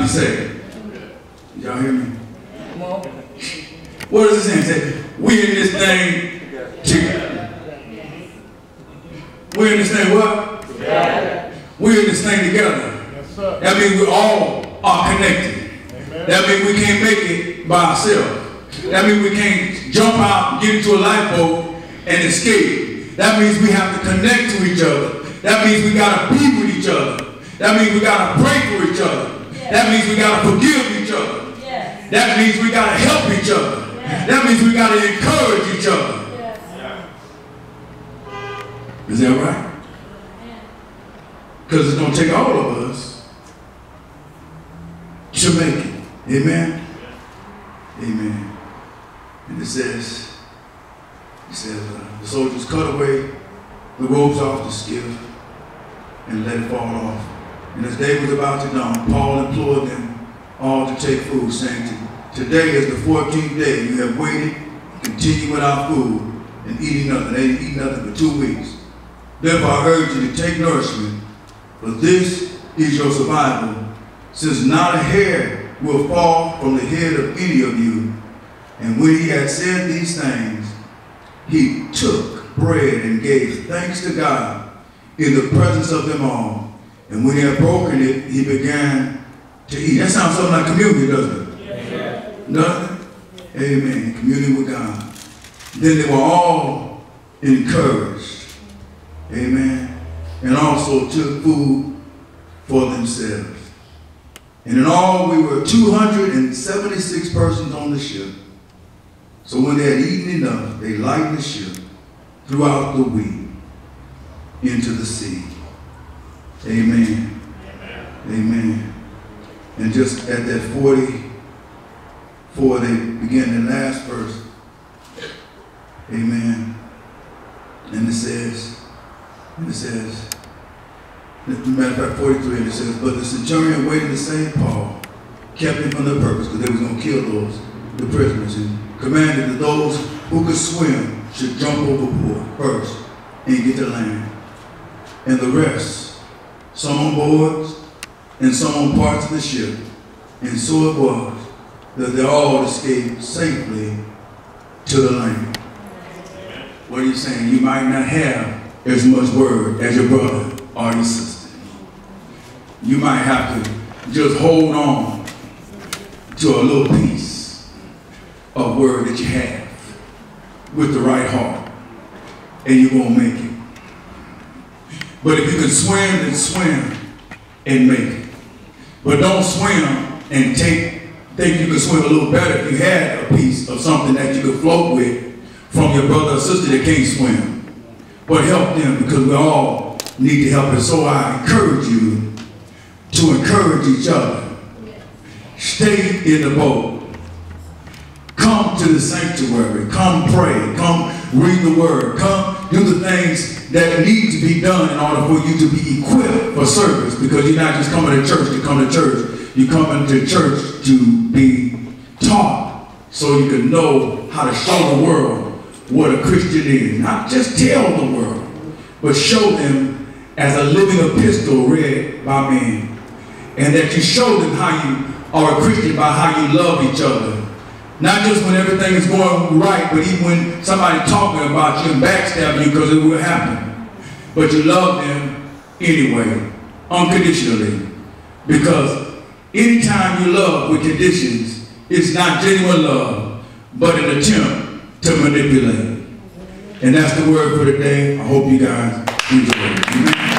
be saved. Did y'all hear me? What does it say? It says, we in this thing together. We're in this thing what? Together. We're in this thing together. Yes, sir. That means we all are connected. Amen. That means we can't make it by ourselves. That means we can't jump out, get into a lifeboat, and escape. That means we have to connect to each other. That means we got to be with each other. That means we got to pray for each other. Yes. That means we got to forgive each other. Yes. That means we got to help each other. Yes. That means we got to encourage each other. Is that right? Because it's going to take all of us to make it. Amen? Amen. And it says, the soldiers cut away the ropes off the skiff and let it fall off. And as day was about to dawn, Paul implored them all to take food, saying, today is the 14th day. You have waited, continue without food, and eating nothing. They didn't eat nothing for 2 weeks. Therefore, I urge you to take nourishment, for this is your survival, since not a hair will fall from the head of any of you. And when he had said these things, he took bread and gave thanks to God in the presence of them all. And when he had broken it, he began to eat. That sounds something like communion, doesn't it? Yeah. Nothing? Amen. Communion with God. Then they were all encouraged. Amen. And also took food for themselves. And in all, we were 276 persons on the ship. So when they had eaten enough, they lightened the ship throughout the week into the sea. Amen. Amen. And just at that 44, they began the last verse. Amen. And it says, matter of fact, 43, and it says, but the centurion waited to save Paul, kept him from their purpose, because they was going to kill the prisoners, and commanded that those who could swim should jump overboard first and get to land. And the rest, some on boards and some on parts of the ship. And so it was that they all escaped safely to the land. What are you saying? You might not have as much word as your brother or your sister. You might have to just hold on to a little piece of word that you have with the right heart, and you're going to make it. But if you can swim, then swim and make it. But don't swim and think you can swim a little better if you had a piece of something that you could float with from your brother or sister that can't swim. But help them, because we all need to help. And so I encourage you to encourage each other. Stay in the boat. Come to the sanctuary. Come pray. Come read the word. Come do the things that need to be done in order for you to be equipped for service. Because you're not just coming to church to come to church. You're coming to church to be taught so you can know how to show the world what a Christian is. Not just tell the world, but show them as a living epistle read by men. And that you show them how you are a Christian by how you love each other. Not just when everything is going right, but even when somebody talking about you and backstabbing you, because it will happen. But you love them anyway, unconditionally. Because anytime you love with conditions, it's not genuine love, but an attempt to manipulate. And that's the word for today. I hope you guys enjoy it. Amen.